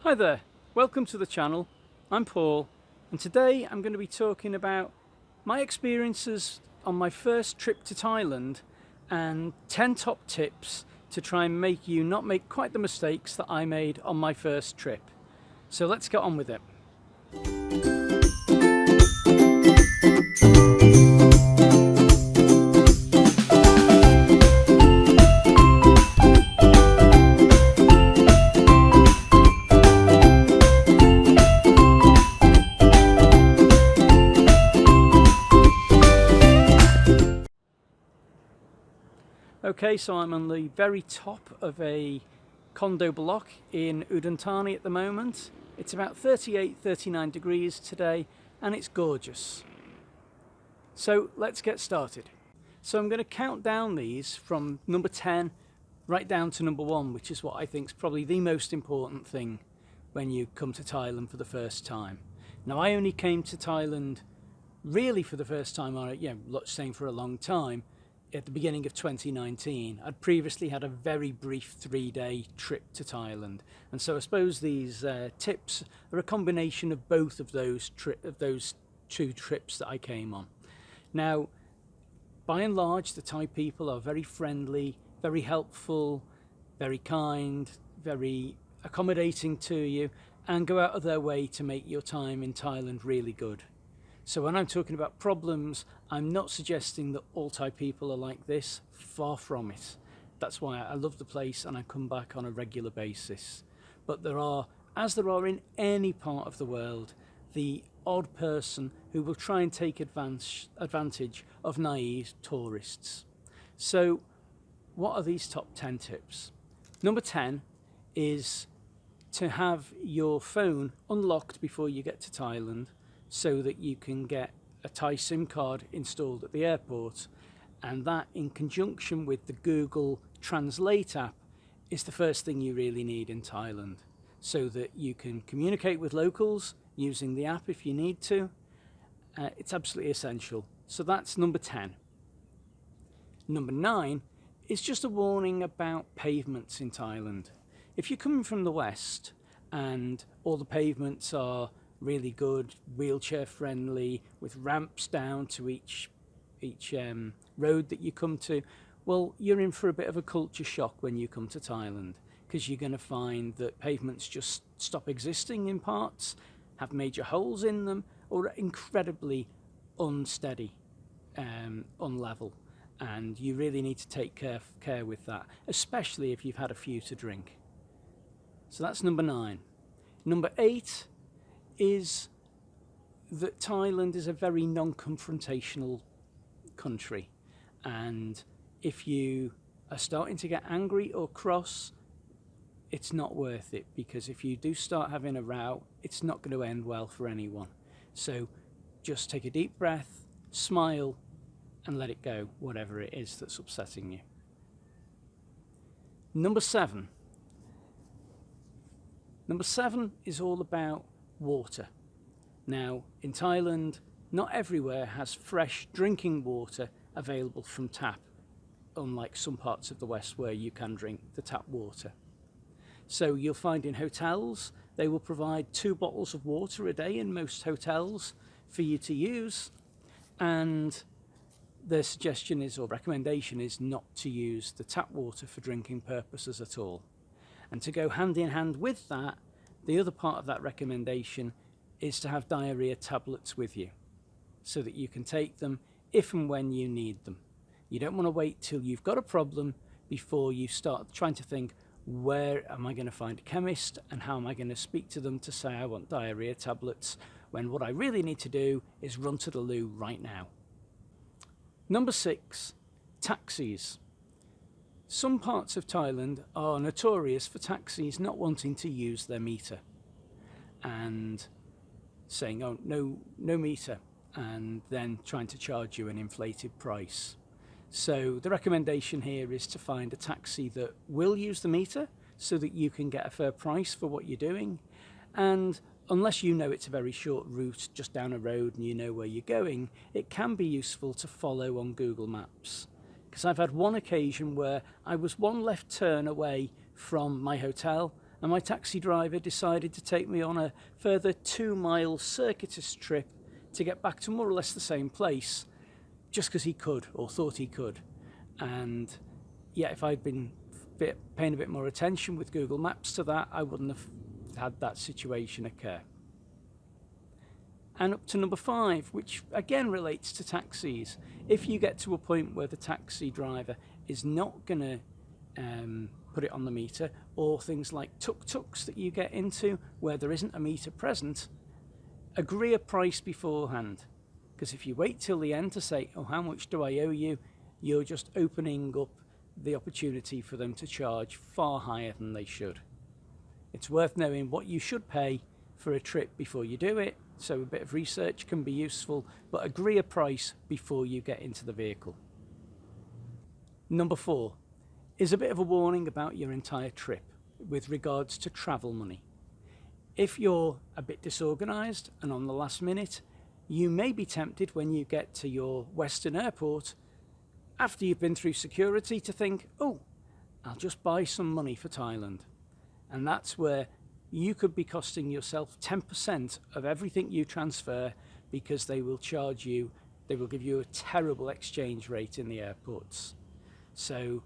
Hi there, welcome to the channel. I'm Paul, and today I'm going to be talking about my experiences on my first trip to Thailand and 10 top tips to try and make you not make quite the mistakes that I made on my first trip. So let's get on with it. Okay, so I'm on the very top of a condo block in Udon Thani at the moment. It's about 38-39 degrees today and it's gorgeous. So let's get started. So I'm going to count down these from number 10 right down to number 1, which is what I think is probably the most important thing when you come to Thailand for the first time. Now, I only came to Thailand really for the first time, saying for a long time, at the beginning of 2019. I'd previously had a very brief 3-day trip to Thailand, and so I suppose these tips are a combination of both of those two trips that I came on. Now, by and large, the Thai people are very friendly, very helpful, very kind, very accommodating to you, and go out of their way to make your time in Thailand really good. So when I'm talking about problems, I'm not suggesting that all Thai people are like this, far from it. That's why I love the place and I come back on a regular basis. But there are, as there are in any part of the world, the odd person who will try and take advantage of naive tourists. So what are these top 10 tips? Number 10 is to have your phone unlocked before you get to Thailand, so that you can get a Thai SIM card installed at the airport, and that in conjunction with the Google Translate app is the first thing you really need in Thailand, so that you can communicate with locals using the app if you need to. It's absolutely essential. So that's number 10. Number 9 is just a warning about pavements in Thailand. If you're coming from the west and all the pavements are really good, wheelchair friendly, with ramps down to each road that you come to, well, you're in for a bit of a culture shock when you come to Thailand, because you're going to find that pavements just stop existing in parts, have major holes in them, or are incredibly unsteady, unlevel, and you really need to take care with that, especially if you've had a few to drink. So that's number 9. Number 8 is that Thailand is a very non-confrontational country, and if you are starting to get angry or cross, it's not worth it, because if you do start having a row, it's not going to end well for anyone. So just take a deep breath, smile, and let it go, whatever it is that's upsetting you. Number 7 is all about water. Now, in Thailand, not everywhere has fresh drinking water available from tap, unlike some parts of the West where you can drink the tap water. So you'll find in hotels, they will provide 2 bottles of water a day in most hotels for you to use, and their suggestion is, or recommendation is, not to use the tap water for drinking purposes at all. And to go hand in hand with that, the other part of that recommendation is to have diarrhea tablets with you, so that you can take them if and when you need them. You don't want to wait till you've got a problem before you start trying to think, where am I going to find a chemist and how am I going to speak to them to say I want diarrhea tablets, when what I really need to do is run to the loo right now. Number 6, taxis. Some parts of Thailand are notorious for taxis not wanting to use their meter and saying, oh, no meter, and then trying to charge you an inflated price. So the recommendation here is to find a taxi that will use the meter so that you can get a fair price for what you're doing. And unless you know it's a very short route just down a road and you know where you're going, it can be useful to follow on Google Maps. Because I've had one occasion where I was one left turn away from my hotel and my taxi driver decided to take me on a further 2-mile circuitous trip to get back to more or less the same place, just because he could, or thought he could. And yeah, if I'd been paying a bit more attention with Google Maps to that, I wouldn't have had that situation occur. And up to number 5, which again relates to taxis. If you get to a point where the taxi driver is not going to put it on the meter, or things like tuk-tuks that you get into where there isn't a meter present, agree a price beforehand. Because if you wait till the end to say, oh, how much do I owe you, you're just opening up the opportunity for them to charge far higher than they should. It's worth knowing what you should pay for a trip before you do it, so a bit of research can be useful, but agree a price before you get into the vehicle. Number 4 is a bit of a warning about your entire trip with regards to travel money. If you're a bit disorganised and on the last minute, you may be tempted when you get to your Western airport, after you've been through security, to think, oh, I'll just buy some money for Thailand. And that's where you could be costing yourself 10% of everything you transfer, because they will charge you, they will give you a terrible exchange rate in the airports. So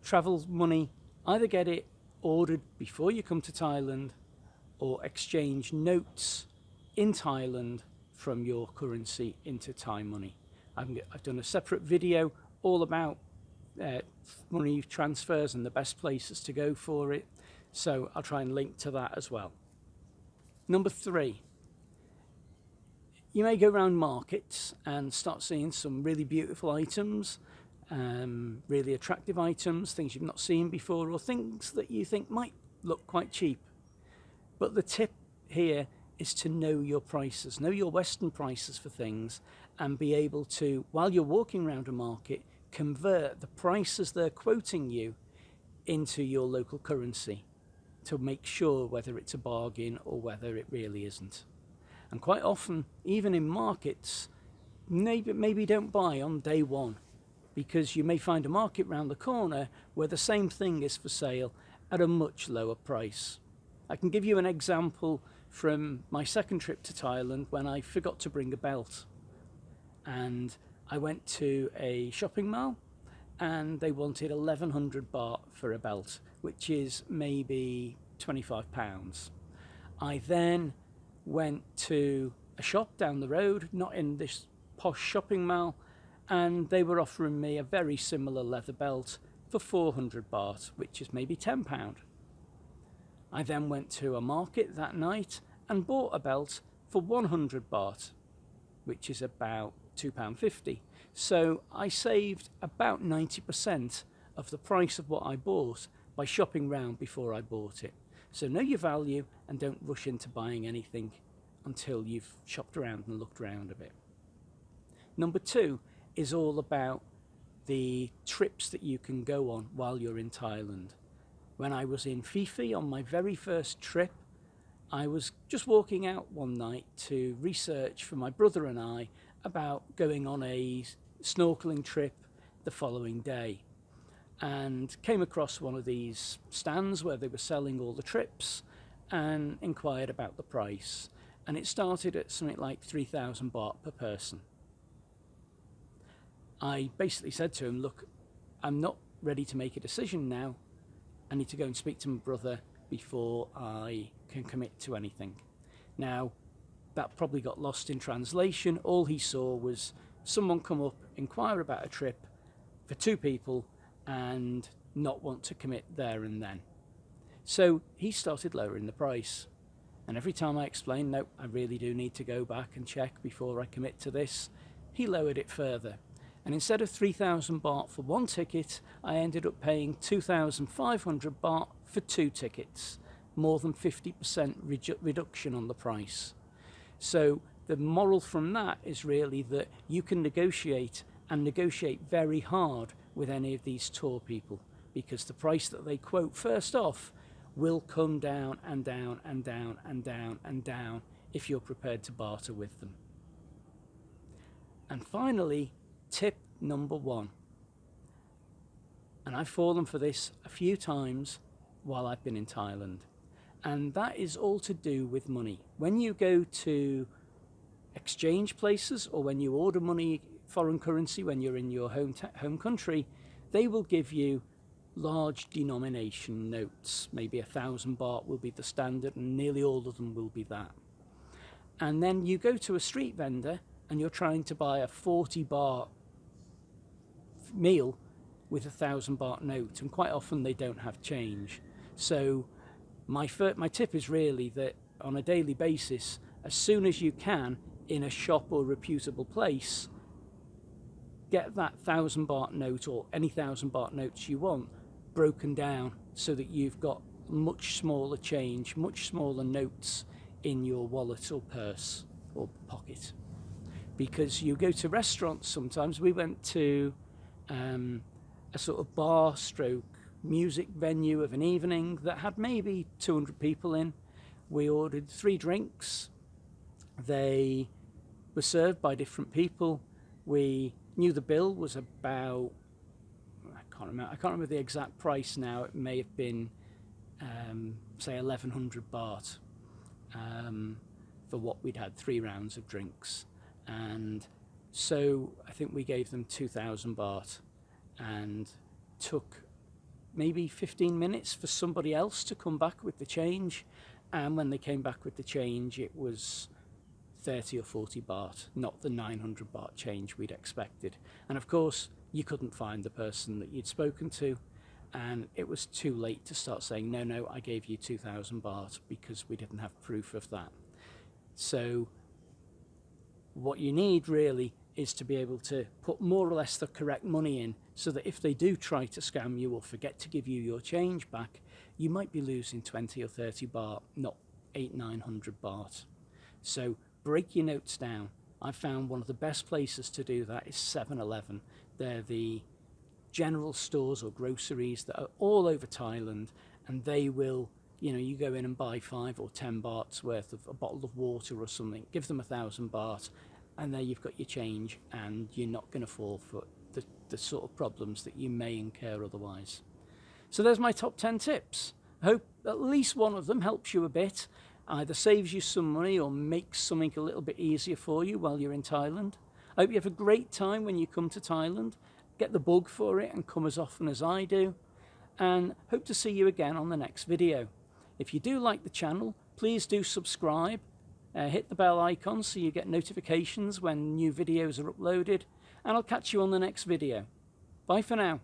travel money, either get it ordered before you come to Thailand, or exchange notes in Thailand from your currency into Thai money. I've done a separate video all about money transfers and the best places to go for it, so I'll try and link to that as well. Number 3, you may go around markets and start seeing some really beautiful items, really attractive items, things you've not seen before, or things that you think might look quite cheap. But the tip here is to know your prices, know your Western prices for things, and be able to, while you're walking around a market, convert the prices they're quoting you into your local currency to make sure whether it's a bargain or whether it really isn't. And quite often, even in markets, maybe don't buy on day one, because you may find a market round the corner where the same thing is for sale at a much lower price. I can give you an example from my second trip to Thailand, when I forgot to bring a belt. And I went to a shopping mall and they wanted 1,100 baht for a belt, which is maybe £25. I then went to a shop down the road, not in this posh shopping mall, and they were offering me a very similar leather belt for 400 baht, which is maybe £10. I then went to a market that night and bought a belt for 100 baht, which is about £2.50. So I saved about 90% of the price of what I bought by shopping round before I bought it. So know your value and don't rush into buying anything until you've shopped around and looked around a bit. Number 2 is all about the trips that you can go on while you're in Thailand. When I was in Phi Phi on my very first trip, I was just walking out one night to research for my brother and I about going on a snorkeling trip the following day, and came across one of these stands where they were selling all the trips and inquired about the price, and it started at something like 3,000 baht per person. I basically said to him, look, I'm not ready to make a decision now. I need to go and speak to my brother before I can commit to anything. Now, that probably got lost in translation. All he saw was someone come up, inquire about a trip for 2 people and not want to commit there and then. So he started lowering the price. And every time I explained, no, I really do need to go back and check before I commit to this, he lowered it further. And instead of 3,000 baht for 1 ticket, I ended up paying 2,500 baht for 2 tickets, more than 50% reduction on the price. So the moral from that is really that you can negotiate, and negotiate very hard with any of these tour people, because the price that they quote first off will come down and down and down and down and down if you're prepared to barter with them. And finally, tip number 1, and I've fallen for this a few times while I've been in Thailand. And that is all to do with money. When you go to exchange places, or when you order money, foreign currency, when you're in your home country, they will give you large denomination notes. Maybe 1,000 baht will be the standard, and nearly all of them will be that. And then you go to a street vendor and you're trying to buy a 40 baht meal with 1,000 baht note, and quite often they don't have change. So my tip is really that on a daily basis, as soon as you can, in a shop or reputable place, get that 1,000 baht note, or any 1,000 baht notes you want, broken down so that you've got much smaller change, much smaller notes in your wallet or purse or pocket. Because you go to restaurants sometimes. We went to a sort of bar stroke music venue of an evening that had maybe 200 people in. We ordered 3 drinks. They were served by different people. We knew the bill was about, I can't remember the exact price now. It may have been say 1,100 baht for what we'd had, 3 rounds of drinks. And so I think we gave them 2,000 baht, and took maybe 15 minutes for somebody else to come back with the change. And when they came back with the change, it was 30 or 40 baht, not the 900 baht change we'd expected. And of course, you couldn't find the person that you'd spoken to, and it was too late to start saying, no, I gave you 2,000 baht, because we didn't have proof of that. So what you need really is to be able to put more or less the correct money in, so that if they do try to scam you or forget to give you your change back, you might be losing 20 or 30 baht, not 800-900 baht. So break your notes down. I found one of the best places to do that is 7-Eleven. They're the general stores or groceries that are all over Thailand, and they will, you go in and buy 5 or 10 bahts worth of a bottle of water or something, give them 1,000 baht, and there you've got your change, and you're not going to fall for the sort of problems that you may incur otherwise. So there's my top 10 tips. I hope at least one of them helps you a bit, either saves you some money or makes something a little bit easier for you while you're in Thailand. I hope you have a great time when you come to Thailand. Get the bug for it and come as often as I do. And hope to see you again on the next video. If you do like the channel, please do subscribe. Hit the bell icon so you get notifications when new videos are uploaded. And I'll catch you on the next video. Bye for now.